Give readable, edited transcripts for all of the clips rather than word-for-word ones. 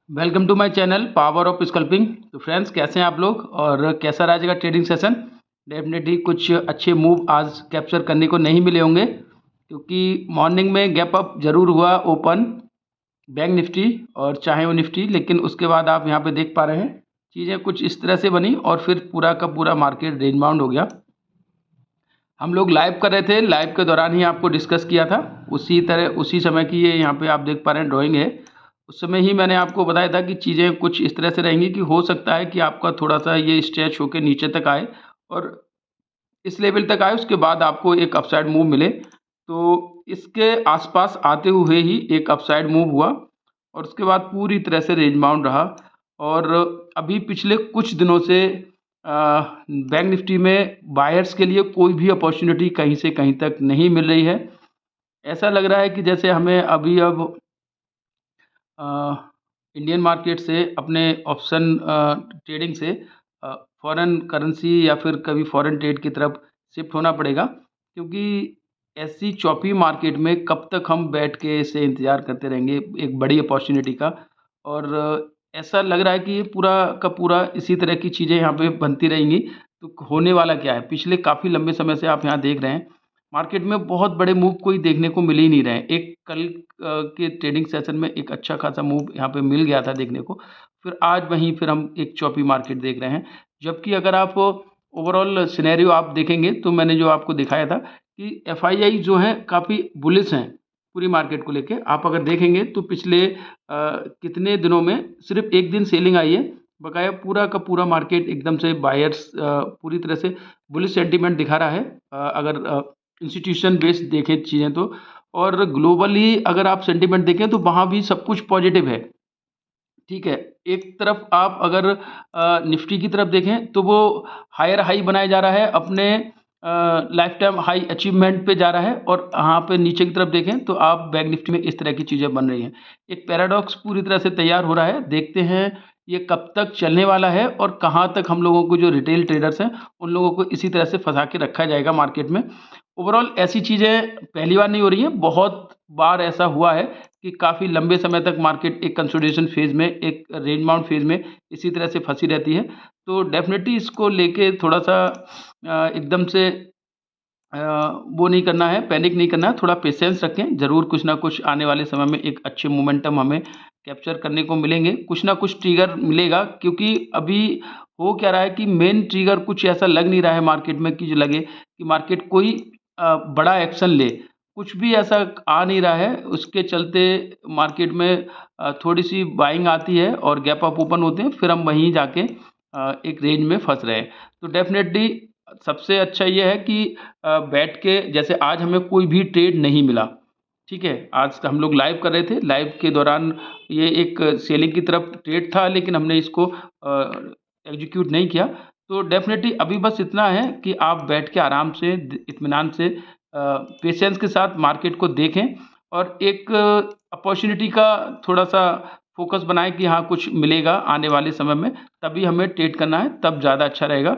Welcome to my channel power of sculpting. तो friends, कैसे हैं आप लोग और कैसा रहा आज का ट्रेडिंग सेशन। डेफिनेटली कुछ अच्छे मूव आज कैप्चर करने को नहीं मिले होंगे, क्योंकि मॉर्निंग में गैप अप जरूर हुआ ओपन बैंक निफ्टी और चाहे वो निफ्टी, लेकिन उसके बाद आप यहाँ पे देख पा रहे हैं चीज़ें कुछ इस तरह से बनी और फिर पूरा का पूरा मार्केट रेंज बाउंड हो गया। हम लोग लाइव कर रहे थे, लाइव के दौरान ही आपको डिस्कस किया था, उसी तरह उसी समय की ये यहाँ पे आप देख पा रहे हैं ड्राइंग है। उस समय ही मैंने आपको बताया था कि चीज़ें कुछ इस तरह से रहेंगी कि हो सकता है कि आपका थोड़ा सा ये स्ट्रेच होकर नीचे तक आए और इस लेवल तक आए, उसके बाद आपको एक अपसाइड मूव मिले। तो इसके आसपास आते हुए ही एक अपसाइड मूव हुआ और उसके बाद पूरी तरह से रेंज बाउंड रहा। और अभी पिछले कुछ दिनों से बैंक निफ्टी में बायर्स के लिए कोई भी अपॉर्चुनिटी कहीं से कहीं तक नहीं मिल रही है। ऐसा लग रहा है कि जैसे हमें अभी अब इंडियन मार्केट से अपने ऑप्शन ट्रेडिंग से फॉरेन करेंसी या फिर कभी फॉरेन ट्रेड की तरफ शिफ्ट होना पड़ेगा, क्योंकि ऐसी चौपी मार्केट में कब तक हम बैठ के इसे इंतज़ार करते रहेंगे एक बड़ी अपॉर्चुनिटी का। और ऐसा लग रहा है कि ये पूरा का पूरा इसी तरह की चीज़ें यहाँ पे बनती रहेंगी। तो होने वाला क्या है, पिछले काफ़ी लंबे समय से आप यहाँ देख रहे हैं मार्केट में बहुत बड़े मूव कोई देखने को मिल ही नहीं रहे हैं। एक कल के ट्रेडिंग सेशन में एक अच्छा खासा मूव यहाँ पे मिल गया था देखने को, फिर आज वहीं फिर हम एक चौपी मार्केट देख रहे हैं। जबकि अगर आप ओवरऑल सिनेरियो आप देखेंगे तो मैंने जो आपको दिखाया था कि एफआईआई जो है काफ़ी बुलिश हैं पूरी मार्केट को लेके। आप अगर देखेंगे तो पिछले कितने दिनों में सिर्फ एक दिन सेलिंग आई है, बकाया पूरा का पूरा मार्केट एकदम से बायर्स पूरी तरह से बुलिश सेंटीमेंट दिखा रहा है। अगर इंस्टीट्यूशन बेस्ड देखें चीज़ें तो, और ग्लोबली अगर आप सेंटीमेंट देखें तो वहाँ भी सब कुछ पॉजिटिव है। ठीक है, एक तरफ आप अगर निफ्टी की तरफ देखें तो वो हायर हाई बनाया जा रहा है, अपने लाइफ टाइम हाई अचीवमेंट पे जा रहा है, और यहाँ पे नीचे की तरफ देखें तो आप बैंक निफ्टी में इस तरह की चीज़ें बन रही हैं। एक पैराडॉक्स पूरी तरह से तैयार हो रहा है, देखते हैं ये कब तक चलने वाला है और कहाँ तक हम लोगों को जो रिटेल ट्रेडर्स हैं उन लोगों को इसी तरह से फंसा के रखा जाएगा मार्केट में। ओवरऑल ऐसी चीज़ें पहली बार नहीं हो रही हैं, बहुत बार ऐसा हुआ है कि काफ़ी लंबे समय तक मार्केट एक कंसोलिडेशन फेज़ में, एक रेंज बाउंड फेज़ में इसी तरह से फंसी रहती है। तो डेफ़िनेटली इसको लेके थोड़ा-सा एकदम से वो नहीं करना है, पैनिक नहीं करना है, थोड़ा पेशेंस रखें। ज़रूर कुछ ना कुछ आने वाले समय में एक अच्छे मोमेंटम हमें कैप्चर करने को मिलेंगे, कुछ ना कुछ ट्रिगर मिलेगा, क्योंकि अभी हो क्या रहा है कि मेन ट्रिगर कुछ ऐसा लग नहीं रहा है मार्केट में कि जो लगे कि मार्केट कोई बड़ा एक्शन ले। कुछ भी ऐसा आ नहीं रहा है, उसके चलते मार्केट में थोड़ी-सी बाइंग आती है और गैप अप ओपन होते हैं, फिर हम वहीं जाके एक रेंज में फँस रहे हैं। तो डेफ़िनेटली सबसे अच्छा ये है कि बैठ के, जैसे आज हमें कोई भी ट्रेड नहीं मिला, ठीक है? आज हम लोग लाइव कर रहे थे, लाइव के दौरान ये एक सेलिंग की तरफ ट्रेड था, लेकिन हमने इसको एग्ज़ीक्यूट नहीं किया। तो डेफ़िनेटली अभी बस इतना है कि आप बैठ के आराम से इत्मीनान से पेशेंस के साथ मार्केट को देखें और एक अपॉर्च्युनिटी का थोड़ा-सा फ़ोकस बनाएँ कि हाँ, कुछ मिलेगा आने वाले समय में, तभी हमें ट्रेड करना है, तब ज़्यादा अच्छा रहेगा।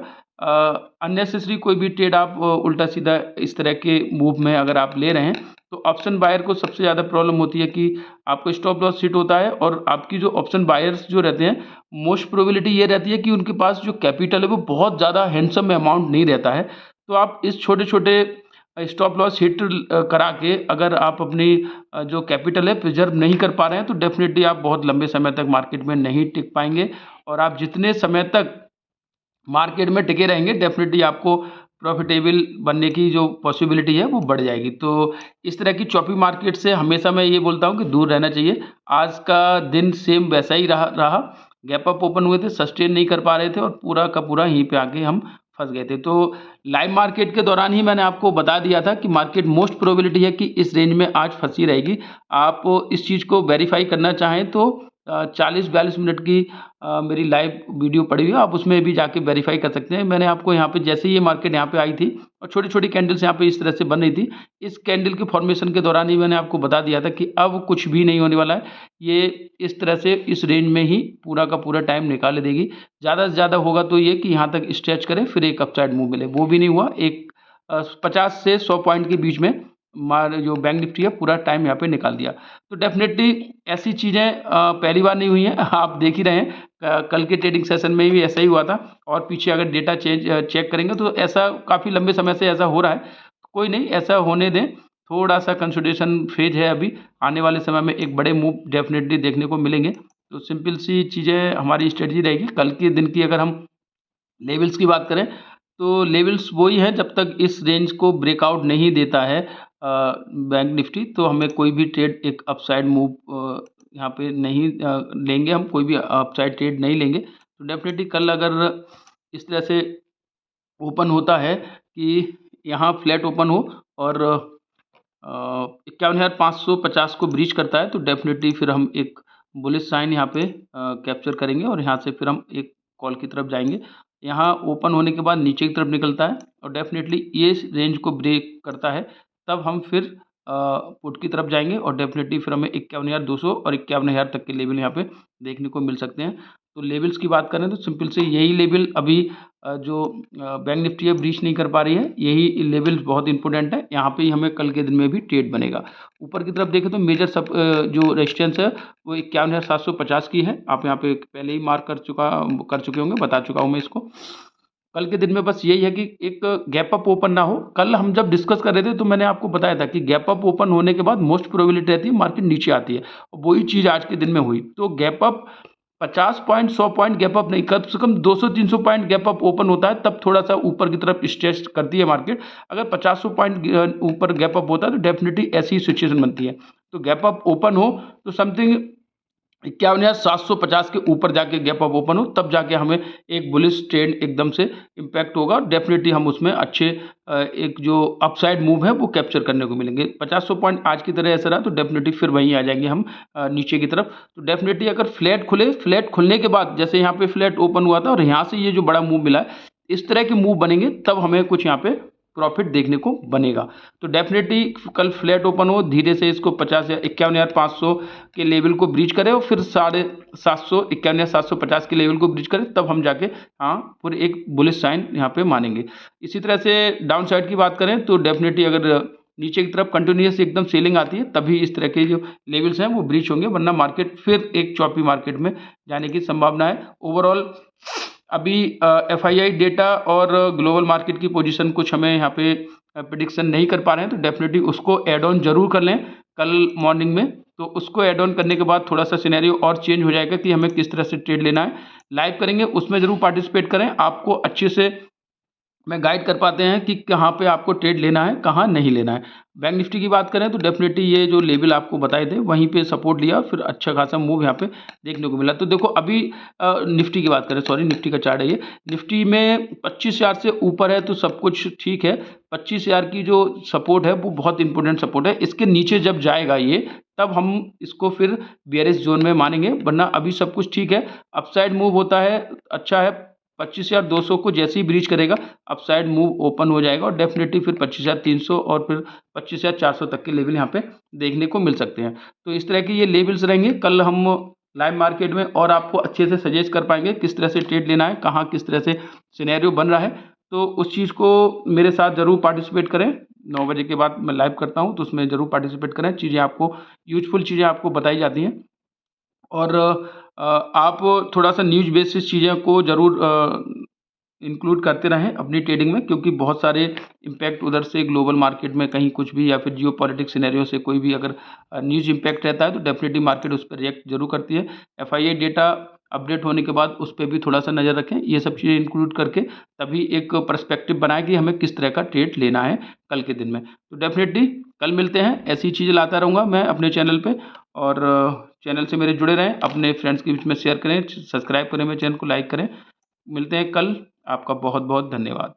अननेसेसरी कोई भी ट्रेड आप उल्टा-सीधा इस तरह के मूव में अगर आप ले रहे हैं, तो ऑप्शन बायर को सबसे ज़्यादा प्रॉब्लम होती है कि आपको स्टॉप लॉस हिट होता है, और आपकी जो ऑप्शन बायर्स जो रहते हैं, मोस्ट प्रोबेबिलिटी ये रहती है कि उनके पास जो कैपिटल है वो बहुत ज़्यादा हैंडसम अमाउंट नहीं रहता है। तो आप इस छोटे-छोटे स्टॉप लॉस हिट करा के अगर आप अपनी जो कैपिटल है प्रिज़र्व नहीं कर पा रहे हैं, तो डेफ़िनिटली आप बहुत लंबे समय तक मार्केट में नहीं टिक पाएँगे, और आप जितने समय तक मार्केट में टिके रहेंगे डेफ़िनिटली आपको प्रॉफ़िटेबल बनने की जो पॉसिबिलिटी है वो बढ़ जाएगी। तो इस तरह की चॉपी मार्केट से हमेशा मैं ये बोलता हूँ कि दूर रहना चाहिए। आज का दिन सेम वैसा ही रहा। गैप अप ओपन हुए थे, सस्टेन नहीं कर पा रहे थे और पूरा का पूरा यहीं पे आके हम फँस गए थे। तो लाइव मार्केट के दौरान ही मैंने आपको बता दिया था कि मार्केट मोस्ट प्रोबेबिलिटी है कि इस रेंज में आज फँसी रहेगी। आप इस चीज़ को वेरीफ़ाई करना चाहें तो 40-42 मिनट की मेरी लाइव वीडियो पड़ी हुई है, आप उसमें भी जाके वेरीफ़ाई कर सकते हैं। मैंने आपको यहाँ पे जैसे ही ये मार्केट यहाँ पे आई थी और छोटी-छोटी कैंडल्स यहाँ पे इस तरह से बन रही थी, इस कैंडल के फॉर्मेशन के दौरान ही मैंने आपको बता दिया था कि अब कुछ भी नहीं होने वाला है। ये इस तरह से इस रेंज में ही पूरा का पूरा टाइम निकाल देगी। ज़्यादा से ज़्यादा होगा तो ये कि यहाँ तक स्ट्रेच करे, फिर एक अपसाइड मूव मिले, वो भी नहीं हुआ। एक 50 से 100 पॉइंट के बीच में जो बैंक निफ्टी है पूरा टाइम यहाँ पे निकाल दिया। तो डेफिनेटली ऐसी चीज़ें पहली बार नहीं हुई हैं, आप देख ही रहे हैं। कल के ट्रेडिंग सेशन में भी ऐसा ही हुआ था और पीछे अगर डेटा चेक करेंगे तो ऐसा काफ़ी लंबे समय से ऐसा हो रहा है। कोई नहीं, ऐसा होने दें, थोड़ा-सा कंसोलिडेशन फेज़ है अभी, आने वाले समय में एक बड़े मूव डेफिनेटली देखने को मिलेंगे। तो सिंपल सी चीज़ें हमारी स्ट्रेटजी रहेगी। कल के दिन की अगर हम लेवल्स की बात करें, तो लेवल्स वही हैं जब तक इस रेंज को ब्रेकआउट नहीं देता है बैंक निफ्टी, तो हमें कोई भी ट्रेड एक अपसाइड मूव यहाँ पे नहीं लेंगे हम, कोई भी अपसाइड ट्रेड नहीं लेंगे। तो डेफ़िनेटली कल अगर इस तरह से ओपन होता है कि यहाँ फ्लैट ओपन हो और 51,550 को ब्रीच करता है, तो डेफ़िनेटली फिर हम एक बुलिश साइन यहाँ पे कैप्चर करेंगे और यहाँ से फिर हम एक कॉल की तरफ जाएँगे। यहाँ ओपन होने के बाद नीचे की तरफ निकलता है और डेफ़िनेटली ये रेंज को ब्रेक करता है, तब हम फिर पुट की तरफ जाएँगे और डेफ़िनेटली फिर हमें 51,200 और 51,000 तक के लेवल यहाँ पे देखने को मिल सकते हैं। तो लेवल्स की बात करें तो सिंपल से यही लेवल अभी जो बैंक निफ्टी है ब्रीच नहीं कर पा रही है, यही लेवल बहुत इंपॉर्टेंट है। यहाँ पे ही हमें कल के दिन में भी ट्रेड बनेगा। ऊपर की तरफ देखें तो मेजर जो रेजिस्टेंस है वो 51,750 की है। आप यहाँ पे पहले ही मार्क कर चुके होंगे, बता चुका हूँ मैं इसको। कल के दिन में बस यही है कि एक गैप अप ओपन ना हो। कल हम जब डिस्कस कर रहे थे तो मैंने आपको बताया था कि गैप अप ओपन होने के बाद मोस्ट प्रोबेबिलिटी रहती है मार्केट नीचे आती है। वही चीज़ आज के दिन में हुई। तो gap up 50 point 100 point gap up नहीं, कम से कम 200-300 पॉइंट गैप अप ओपन होता है, तब थोड़ा-सा ऊपर की तरफ स्ट्रेच करती है मार्केट। अगर 50 पॉइंट ऊपर गैप अप होता है तो डेफिनिटली ऐसी सिचुएशन बनती है। तो गैप अप ओपन हो तो समथिंग 51,750 के ऊपर जाके गैप अप ओपन हो, तब जाके हमें एक बुलिश ट्रेंड एकदम से इम्पैक्ट होगा और डेफिनेटली हम उसमें अच्छे एक जो अपसाइड मूव है वो कैप्चर करने को मिलेंगे। 50-100 पॉइंट आज की तरह ऐसा रहा तो डेफिनेटली फिर वहीं आ जाएंगे हम नीचे की तरफ। तो डेफिनेटली अगर फ्लैट खुले, फ्लैट खुलने के बाद जैसे यहाँ पे फ्लैट ओपन हुआ था और यहाँ से ये जो बड़ा मूव मिला है, इस तरह के मूव बनेंगे तब हमें कुछ यहाँ पे प्रॉफिट देखने को बनेगा। तो डेफिनेटली कल फ्लैट ओपन हो, धीरे से इसको 50 या 51,500 के लेवल को ब्रीच करें और फिर 750 51,750 के लेवल को ब्रीच करें, तब हम जाके हाँ फिर एक बुलिश साइन यहाँ पे मानेंगे। इसी तरह से डाउन साइड की बात करें तो डेफिनेटली अगर नीचे की तरफ कंटिन्यूस एकदम सेलिंग आती है तभी इस तरह के जो लेवल्स हैं वो ब्रीच होंगे, वरना मार्केट फिर एक चॉपी मार्केट में जाने की संभावना है। ओवरऑल अभी एफआईआई डेटा और ग्लोबल मार्केट की पोजीशन कुछ हमें यहाँ पे प्रिडिक्शन नहीं कर पा रहे हैं, तो डेफिनेटली उसको ऐड ऑन जरूर कर लें कल मॉर्निंग में। तो उसको ऐड ऑन करने के बाद थोड़ा सा सिनेरियो और चेंज हो जाएगा कि हमें किस तरह से ट्रेड लेना है। लाइव करेंगे, उसमें ज़रूर पार्टिसिपेट करें, आपको अच्छे से में गाइड कर पाते हैं कि कहाँ पे आपको ट्रेड लेना है, कहाँ नहीं लेना है। बैंक निफ्टी की बात करें तो डेफिनेटली ये जो लेवल आपको बताए थे वहीं पे सपोर्ट लिया, फिर अच्छा खासा मूव यहाँ पे देखने को मिला। तो देखो अभी निफ्टी की बात करें, सॉरी निफ्टी का चार्ट है ये। निफ्टी में 25,000 से ऊपर है तो सब कुछ ठीक है। 25,000 की जो सपोर्ट है वो बहुत इंपॉर्टेंट सपोर्ट है। इसके नीचे जब जाएगा ये, तब हम इसको फिर बेयरिश जोन में मानेंगे, वरना अभी सब कुछ ठीक है। अपसाइड मूव होता है, अच्छा है। 25,200 को जैसे ही ब्रीच करेगा अपसाइड मूव ओपन हो जाएगा और डेफिनेटली फिर 25,300 और फिर 25,400 तक के लेवल यहाँ पे देखने को मिल सकते हैं। तो इस तरह के ये लेवल्स रहेंगे। कल हम लाइव मार्केट में और आपको अच्छे से सजेस्ट कर पाएंगे किस तरह से ट्रेड लेना है, कहाँ किस तरह से सिनेरियो बन रहा है। तो उस चीज़ को मेरे साथ ज़रूर पार्टिसिपेट करें। 9 बजे के बाद मैं लाइव करता हूँ तो उसमें ज़रूर पार्टिसिपेट करें। चीज़ें आपको यूजफुल चीज़ें आपको बताई जाती हैं और आप थोड़ा-सा न्यूज़ बेसिस चीज़ों को ज़रूर इंक्लूड करते रहें अपनी ट्रेडिंग में, क्योंकि बहुत सारे इम्पैक्ट उधर से ग्लोबल मार्केट में कहीं कुछ भी या फिर जियोपॉलिटिक्स सिनेरियो से कोई भी अगर न्यूज़ इम्पैक्ट रहता है तो डेफिनेटली मार्केट उस पर रिएक्ट ज़रूर करती है। एफआईआई डेटा अपडेट होने के बाद उस पे भी थोड़ा-सा नज़र रखें। ये सब चीज़ें इंक्लूड करके तभी एक पर्सपेक्टिव बनाएँ कि हमें किस तरह का ट्रेड लेना है कल के दिन में। तो डेफिनेटली कल मिलते हैं, ऐसी चीज़ें लाता रहूँगा मैं अपने चैनल पे और चैनल से मेरे जुड़े रहें, अपने फ्रेंड्स के बीच में शेयर करें, सब्सक्राइब करें, मेरे चैनल को लाइक करें। मिलते हैं कल, आपका बहुत बहुत धन्यवाद।